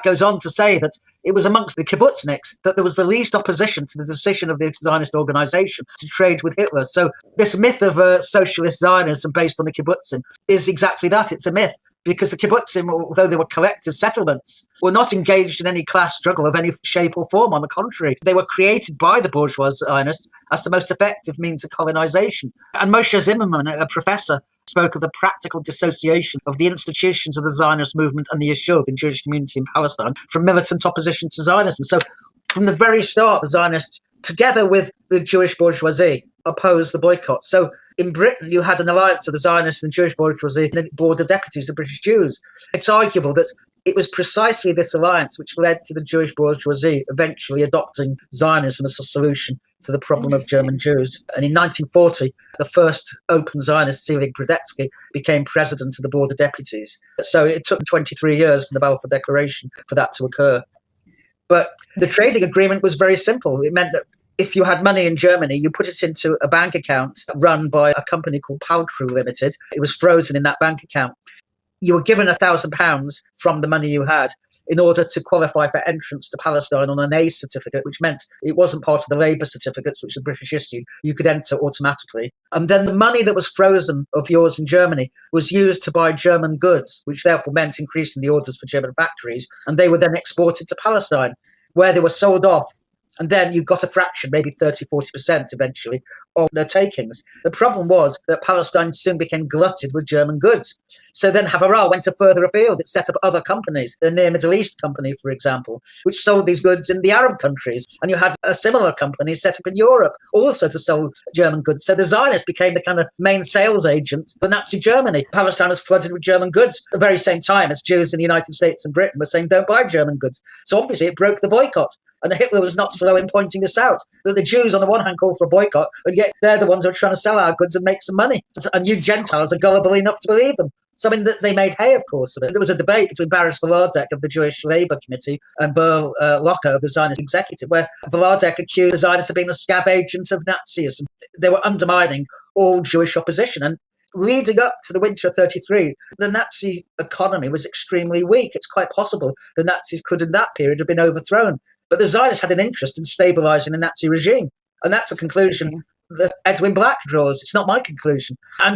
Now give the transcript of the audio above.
goes on to say that it was amongst the kibbutzniks that there was the least opposition to the decision of the Zionist organization to trade with Hitler. So this myth of socialist Zionism based on the kibbutzim is exactly that. It's a myth. Because the kibbutzim, although they were collective settlements, were not engaged in any class struggle of any shape or form. On the contrary, they were created by the bourgeois Zionists as the most effective means of colonization. And Moshe Zimmerman, a professor, spoke of the practical dissociation of the institutions of the Zionist movement and the Yishuv, the Jewish community in Palestine, from militant opposition to Zionism. So from the very start, the Zionists, together with the Jewish bourgeoisie, opposed the boycott. So in Britain, you had an alliance of the Zionists and Jewish bourgeoisie and the Board of Deputies, the British Jews. It's arguable that it was precisely this alliance which led to the Jewish bourgeoisie eventually adopting Zionism as a solution to the problem of German Jews. And in 1940, the first open Zionist, Selig Brodetsky, became president of the Board of Deputies. So it took 23 years from the Balfour Declaration for that to occur. But the trading agreement was very simple. It meant that if you had money in Germany, you put it into a bank account run by a company called Paltreu Limited. It was frozen in that bank account. You were given £1,000 from the money you had in order to qualify for entrance to Palestine on an A certificate, which meant it wasn't part of the Labour certificates, which the British issued. You could enter automatically. And then the money that was frozen of yours in Germany was used to buy German goods, which therefore meant increasing the orders for German factories. And they were then exported to Palestine, where they were sold off. And then you got a fraction, maybe 30, 40% eventually, of their takings. The problem was that Palestine soon became glutted with German goods. So then Haavara went further afield. It set up other companies, the Near Middle East Company, for example, which sold these goods in the Arab countries. And you had a similar company set up in Europe also to sell German goods. So the Zionists became the kind of main sales agent for Nazi Germany. Palestine was flooded with German goods at the very same time as Jews in the United States and Britain were saying, don't buy German goods. So obviously it broke the boycott. And Hitler was not slow in pointing this out, that the Jews on the one hand call for a boycott, and yet they're the ones who are trying to sell our goods and make some money. And you Gentiles are gullible enough to believe them. So, I mean, they made hay, of course, of it. There was a debate between Baris Velardek of the Jewish Labour Committee and Burl Locker of the Zionist Executive, where Velardek accused the Zionists of being the scab agent of Nazism. They were undermining all Jewish opposition. And leading up to the winter of 1933, the Nazi economy was extremely weak. It's quite possible the Nazis could, in that period, have been overthrown. But the Zionists had an interest in stabilising the Nazi regime. And that's a conclusion that Edwin Black draws. It's not my conclusion. And